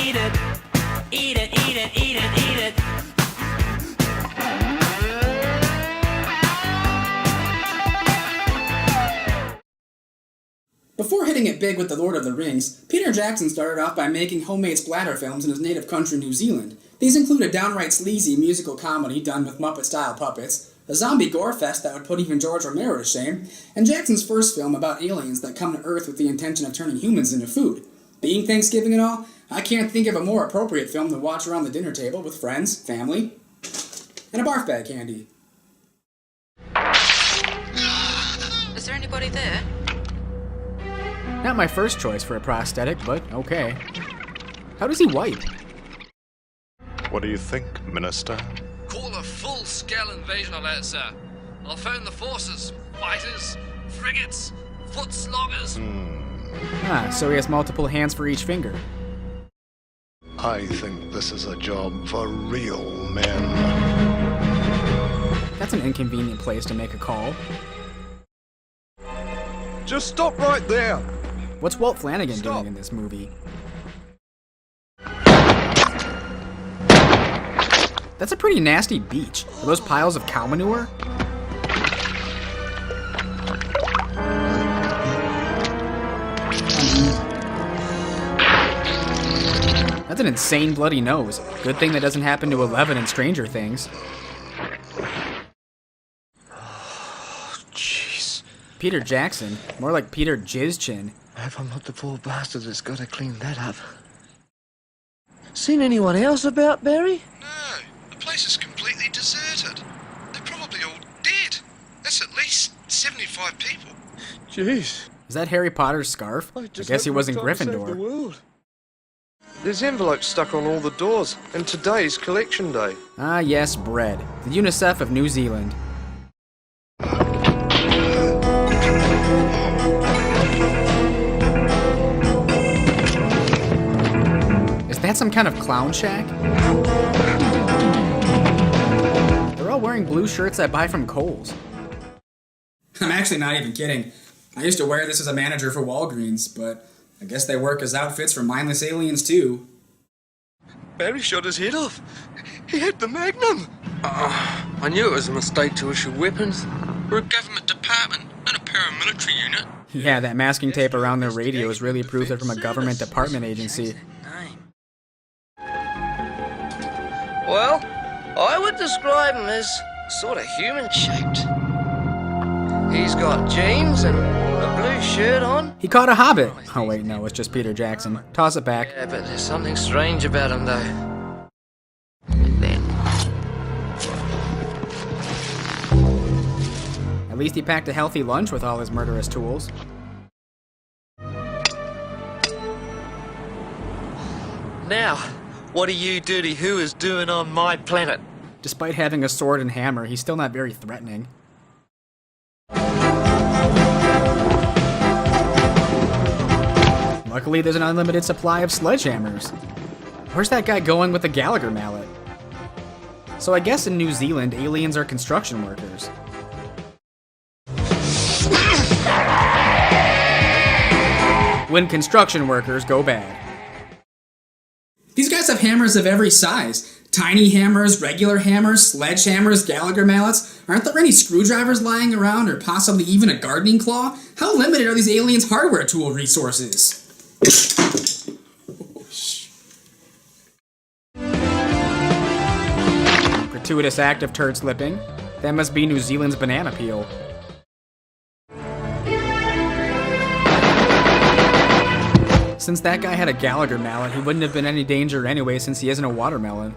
eat it. Eat it, eat it, eat it, eat it. Before hitting it big with The Lord of the Rings, Peter Jackson started off by making homemade splatter films in his native country, New Zealand. These include a downright sleazy musical comedy done with Muppet-style puppets, a zombie gore fest that would put even George Romero to shame, and Jackson's first film about aliens that come to Earth with the intention of turning humans into food. Being Thanksgiving and all, I can't think of a more appropriate film to watch around the dinner table with friends, family, and a barf bag handy. Is there anybody there? Not my first choice for a prosthetic, but okay. How does he wipe? What do you think, Minister? Call a full-scale invasion of that, sir. I'll phone the forces, fighters, frigates, foot sloggers. Ah, so he has multiple hands for each finger. I think this is a job for real men. That's an inconvenient place to make a call. Just stop right there! What's Walt Flanagan doing in this movie? That's a pretty nasty beach. Are those piles of cow manure? That's an insane bloody nose. Good thing that doesn't happen to Eleven in Stranger Things. Jeez. Peter Jackson, more like Peter Jizzchin. If I'm not the poor bastard that's got to clean that up. Seen anyone else about, Barry? No, the place is completely deserted. They're probably all dead. That's at least 75 people. Jeez. Is that Harry Potter's scarf? I guess he wasn't Gryffindor. There's envelopes stuck on all the doors, and today's collection day. Ah yes, bread. The UNICEF of New Zealand. Is that some kind of clown shack? They're all wearing blue shirts I buy from Kohl's. I'm actually not even kidding. I used to wear this as a manager for Walgreens, but I guess they work as outfits for mindless aliens too. Barry shot his head off. He had the Magnum. I knew it was a mistake to issue weapons. We're a government department, not a paramilitary unit. Yeah, that masking tape around their radios really proves they're from a government department agency. Well, I would describe him as sort of human-shaped. He's got jeans and a blue shirt on. He caught a hobbit. Oh wait, no, it's just Peter Jackson. Toss it back. Yeah, but there's something strange about him, though. And then... At least he packed a healthy lunch with all his murderous tools. Now, what are you dirty whoas doing on my planet? Despite having a sword and hammer, he's still not very threatening. Luckily, there's an unlimited supply of sledgehammers. Where's that guy going with the Gallagher mallet? So I guess in New Zealand, aliens are construction workers. When construction workers go bad. These guys have hammers of every size. Tiny hammers, regular hammers, sledgehammers, Gallagher mallets. Aren't there any screwdrivers lying around, or possibly even a gardening claw? How limited are these aliens' hardware tool resources? Gratuitous act of turd slipping. That must be New Zealand's banana peel. Since that guy had a Gallagher mallet, he wouldn't have been any danger anyway since he isn't a watermelon.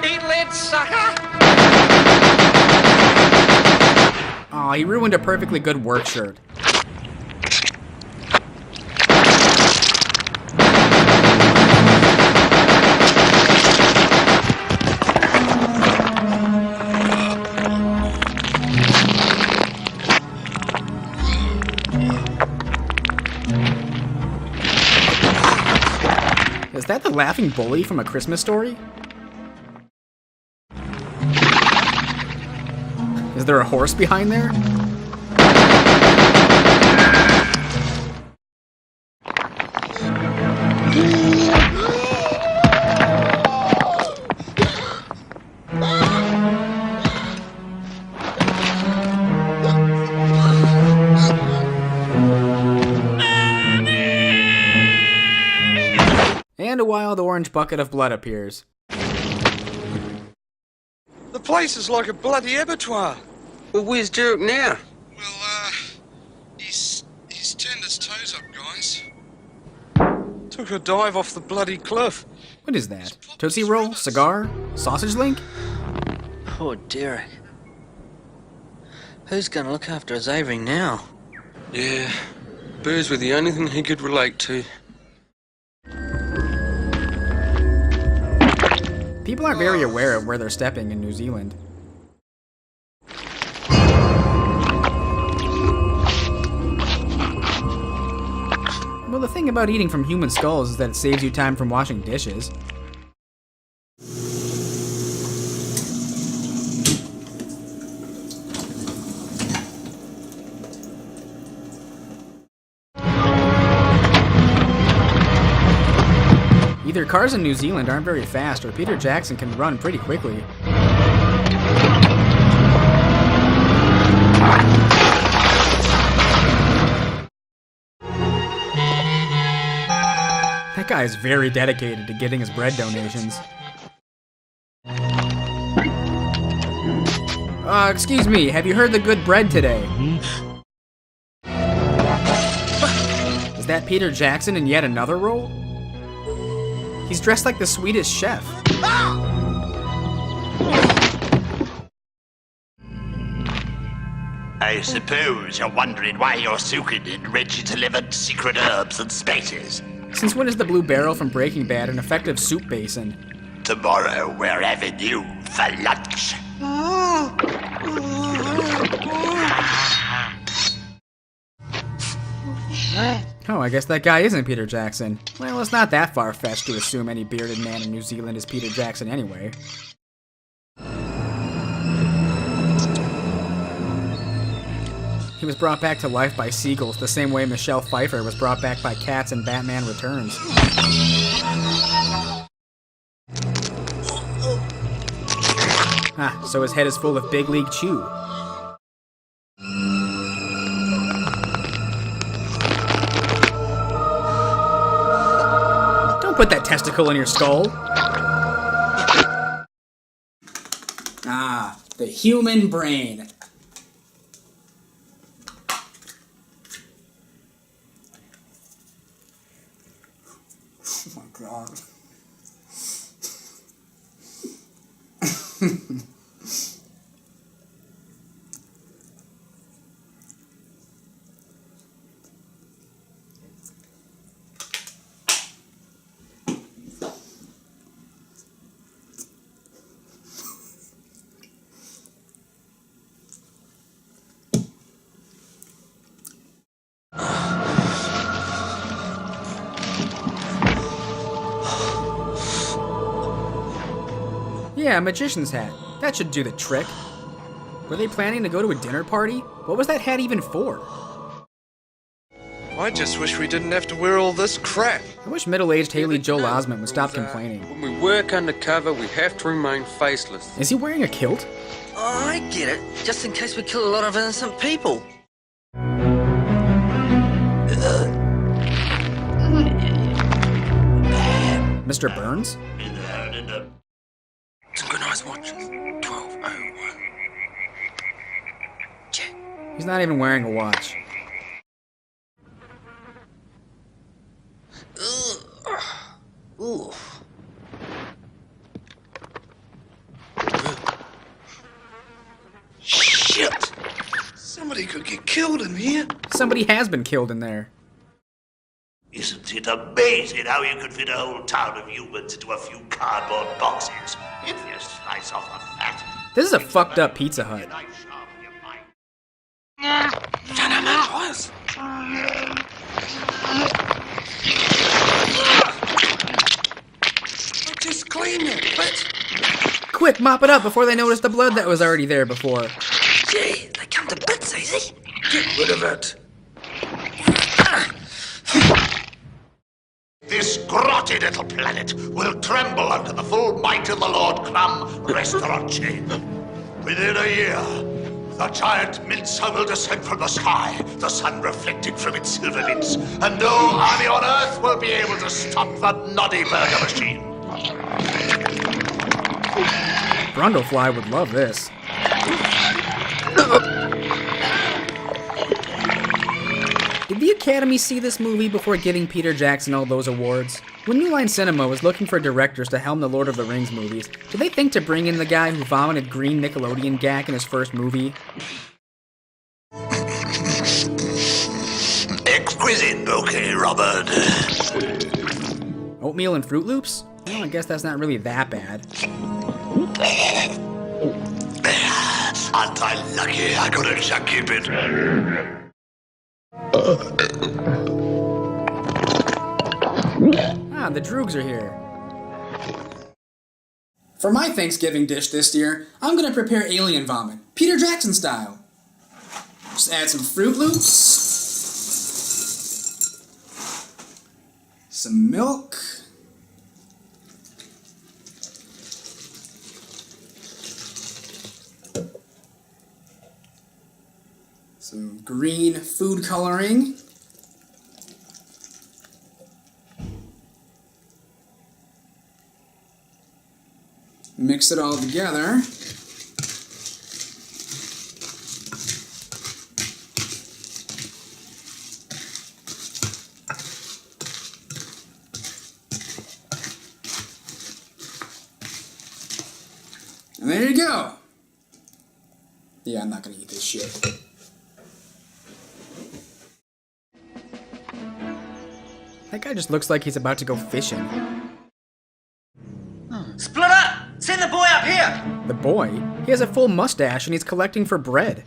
Eat lead, sucker! Aw, he ruined a perfectly good work shirt. Is that the laughing bully from A Christmas Story? Is there a horse behind there? And a wild orange bucket of blood appears. The place is like a bloody abattoir. Well, where's Derek now? Well, he's turned his toes up, guys. Took a dive off the bloody cliff. What is that? Tootsie Roll? Cigar? Sausage Link? Poor Derek. Who's gonna look after his Avery now? Yeah, birds were the only thing he could relate to. People aren't very aware of where they're stepping in New Zealand. Well, the thing about eating from human skulls is that it saves you time from washing dishes. Either cars in New Zealand aren't very fast, or Peter Jackson can run pretty quickly. That guy is very dedicated to getting his bread donations. Excuse me, have you heard the good bread today? Is that Peter Jackson in yet another role? He's dressed like the Swedish chef. I suppose you're wondering why you're soaking in Reggie-delivered secret herbs and spices. Since when is the Blue Barrel from Breaking Bad an effective soup basin? Tomorrow we're having you for lunch. Oh, I guess that guy isn't Peter Jackson. Well, it's not that far-fetched to assume any bearded man in New Zealand is Peter Jackson anyway. He was brought back to life by seagulls the same way Michelle Pfeiffer was brought back by cats in Batman Returns. Ah, so his head is full of Big League Chew. Don't put that testicle in your skull. Ah, the human brain. Oh my god. Yeah, a magician's hat. That should do the trick. Were they planning to go to a dinner party? What was that hat even for? I just wish we didn't have to wear all this crap. I wish middle-aged Haley Joel Osment would stop complaining. When we work undercover, we have to remain faceless. Is he wearing a kilt? Oh, I get it. Just in case we kill a lot of innocent people. Mr. Burns? Synchronized watches. 12:01. He's not even wearing a watch. Ooh. Shit! Somebody could get killed in here. Somebody has been killed in there. Isn't it amazing how you could fit a whole town of humans into a few cardboard boxes? If you slice off the fat... This is a fucked up Pizza Hut. Just clean it, but... Quick, mop it up before they notice the blood that was already there before. Gee, they come to bits easy. Get rid of it. This grotty little planet will tremble under the full might of the Lord Crumb Restaurant chain. Within a year, A giant mincer will descend from the sky, the sun reflecting from its silver lids, and no army on Earth will be able to stop the noddy burger machine. Brundlefly would love this. Did the Academy see this movie before getting Peter Jackson all those awards? When New Line Cinema was looking for directors to helm the Lord of the Rings movies, did they think to bring in the guy who vomited green Nickelodeon gack in his first movie? Exquisite bouquet, Robert. Oatmeal and Fruit Loops? Well, I guess that's not really that bad. Aren't I lucky I got a chunky bit? Ah, the Droogs are here. For my Thanksgiving dish this year, I'm gonna prepare alien vomit, Peter Jackson style. Just add some Fruit Loops, some milk, some green food coloring, mix it all together. And there you go. Yeah, I'm not gonna eat this shit. That guy just looks like he's about to go fishing. Split up! Send the boy up here! The boy? He has a full mustache and he's collecting for bread.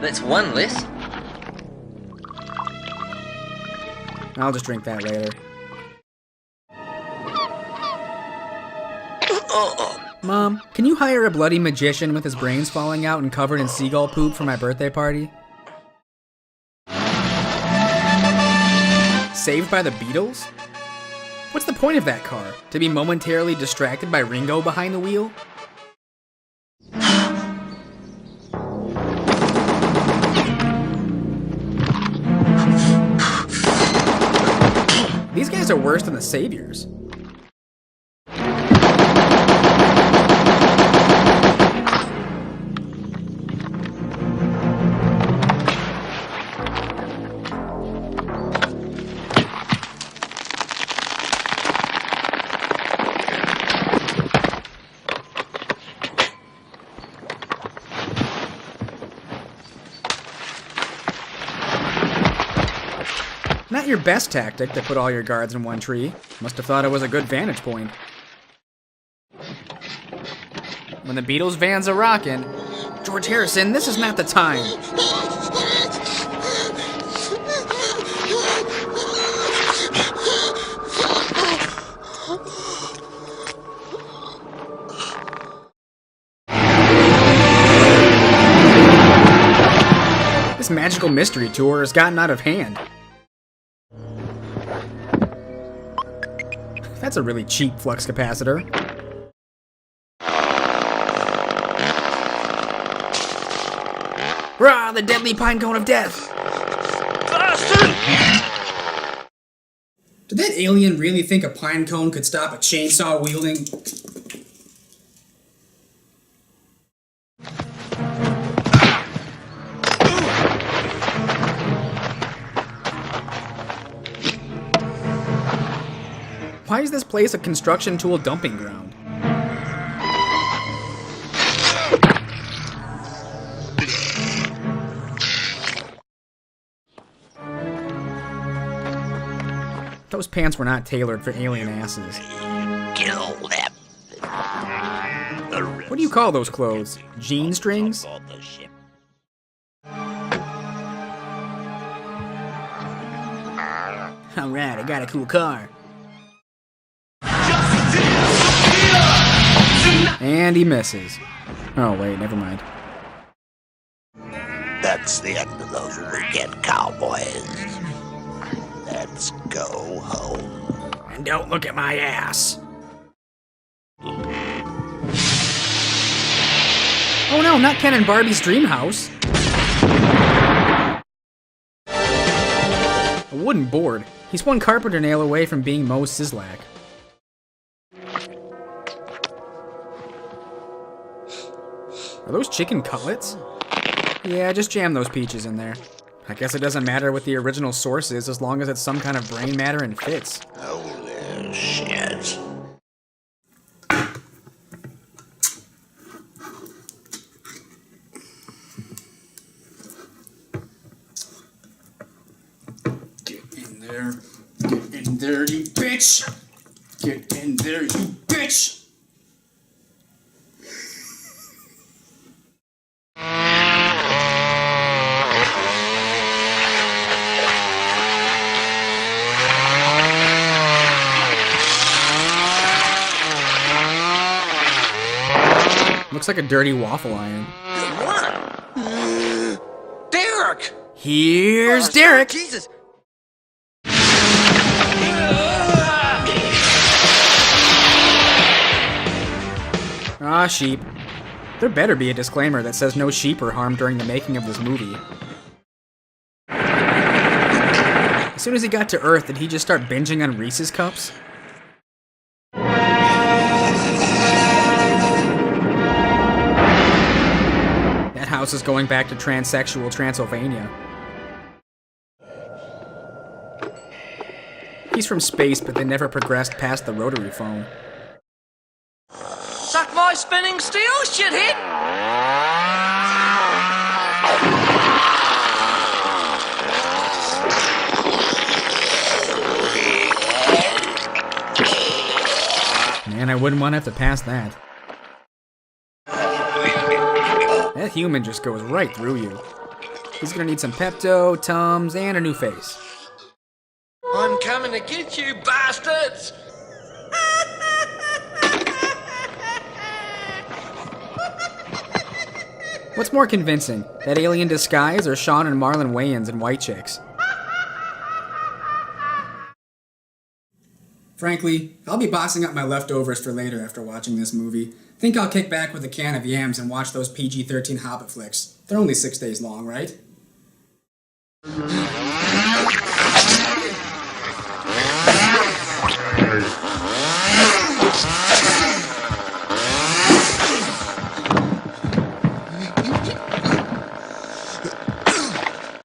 That's one less. I'll just drink that later. Mom, can you hire a bloody magician with his brains falling out and covered in seagull poop for my birthday party? Saved by the Beatles? What's the point of that car? To be momentarily distracted by Ringo behind the wheel? These guys are worse than the Saviors. Not your best tactic to put all your guards in one tree. Must have thought it was a good vantage point. When the Beatles vans are rockin', George Harrison, this is not the time. This magical mystery tour has gotten out of hand. That's a really cheap flux capacitor. Rah, the deadly pine cone of death! Bastard! Did that alien really think a pine cone could stop a chainsaw wielding? Why is this place a construction tool dumping ground? Those pants were not tailored for alien asses. Kill them. What do you call those clothes? Jean strings? Alright, I got a cool car. And he misses. Oh wait, never mind. That's the end of those weekend cowboys. Let's go home. And don't look at my ass. Oh no, not Ken and Barbie's dream house. A wooden board. He's one carpenter nail away from being Moe Sislak. Are those chicken cutlets? Yeah, just jam those peaches in there. I guess it doesn't matter what the original source is as long as it's some kind of brain matter and fits. Holy shit. Get in there. Get in there, you bitch! Get in there, you bitch! Looks like a dirty waffle iron. Derek! Here's Derek! Jesus! Ah, sheep. There better be a disclaimer that says no sheep were harmed during the making of this movie. As soon as he got to Earth, did he just start binging on Reese's Cups? That house is going back to transsexual Transylvania. He's from space, but they never progressed past the rotary phone. Suck my spinning steel, shithead! Man, I wouldn't want to have to pass that. That human just goes right through you. He's gonna need some Pepto, Tums, and a new face. I'm coming to get you, bastards! What's more convincing, that alien disguise or Sean and Marlon Wayans in White Chicks? Frankly, I'll be boxing up my leftovers for later after watching this movie. Think I'll kick back with a can of yams and watch those PG-13 Hobbit flicks. They're only 6 days long, right?